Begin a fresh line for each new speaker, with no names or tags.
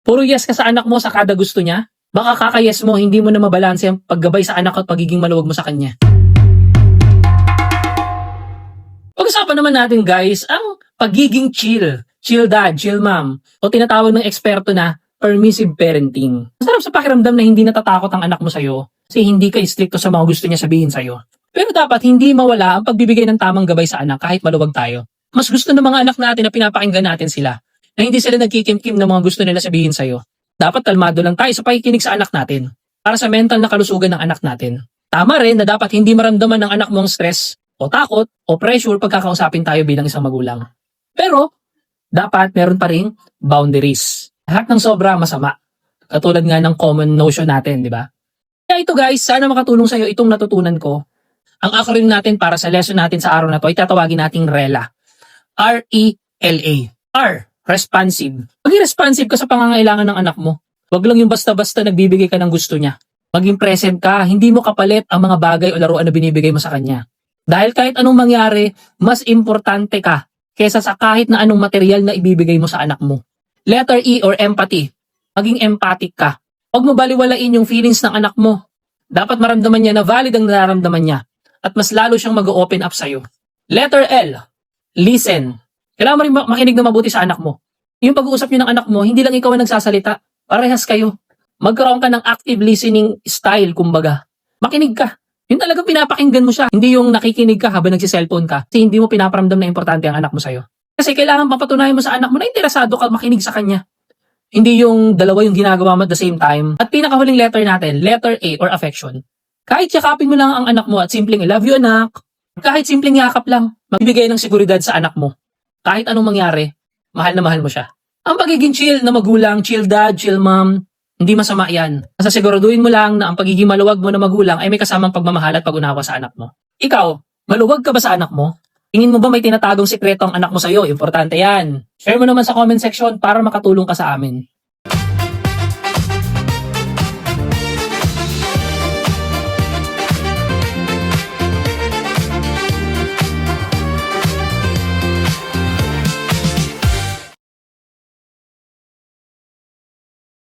Puro yes ka sa anak mo sa kada gusto niya? Baka kakayes mo, hindi mo na mabalanse ang paggabay sa anak at pagiging maluwag mo sa kanya. Pag-usapan naman natin guys, ang pagiging chill. Chill dad, chill mom. O tinatawag ng eksperto na permissive parenting. Masarap sa pakiramdam na hindi natatakot ang anak mo sa'yo kasi hindi ka istrikto sa mga gusto niya sabihin sa'yo. Pero dapat hindi mawala ang pagbibigay ng tamang gabay sa anak kahit maluwag tayo. Mas gusto ng mga anak natin na pinapakinggan natin sila. Na hindi sila nagkikimkim ng mga gusto nila sabihin sa'yo. Dapat kalmado lang tayo sa pakikinig sa anak natin para sa mental na kalusugan ng anak natin. Tama rin na dapat hindi maramdaman ng anak mo ang stress o takot o pressure pagkakausapin tayo bilang isang magulang. Pero, dapat meron pa ring boundaries. Lahat ng sobra masama. Katulad nga ng common notion natin, di ba? Kaya ito guys, sana makatulong sa'yo itong natutunan ko. Ang acronym natin para sa lesson natin sa araw na to ay tatawagin nating RELA. R-E-L-A. R, responsive. Maging responsive ka sa pangangailangan ng anak mo. Wag lang yung basta-basta nagbibigay ka ng gusto niya. Maging present ka, hindi mo kapalit ang mga bagay o laruan na binibigay mo sa kanya. Dahil kahit anong mangyari, mas importante ka kesa sa kahit na anong material na ibibigay mo sa anak mo. Letter E or empathy. Maging empathic ka. Huwag mo baliwalain yung feelings ng anak mo. Dapat maramdaman niya na valid ang nararamdaman niya at mas lalo siyang mag-open up sa'yo. Letter L. Listen. Kailangan mo rin makinig na mabuti sa anak mo. Yung pag-uusap niyo ng anak mo, hindi lang ikaw ang nagsasalita. Parehas kayo. Magkaroon ka ng active listening style, kumbaga. Makinig ka. Yun talagang pinapakinggan mo siya. Hindi yung nakikinig ka habang nagsiselfone ka. Kasi hindi mo pinaparamdam na importante ang anak mo sa'yo. Kasi kailangan papatunayan mo sa anak mo na interesado ka makinig sa kanya. Hindi yung dalawa yung ginagawa mo at the same time. At pinakahuling letter natin, letter A or affection. Kahit yakapin mo lang ang anak mo at simpleng I love you anak. Kahit simpleng yakap lang, magbibigay ng seguridad sa anak mo. Kahit anong mangyari, mahal na mahal mo siya. Ang pagiging chill na magulang, chill dad, chill mom, hindi masama yan. Basta siguraduhin mo lang na ang pagiging maluwag mo na magulang ay may kasamang pagmamahal at pag-unawa sa anak mo. Ikaw, maluwag ka ba sa anak mo? Tingin mo ba may tinatagong sikreto ang anak mo sa'yo? Importante yan. Share mo naman sa comment section para makatulong ka sa amin.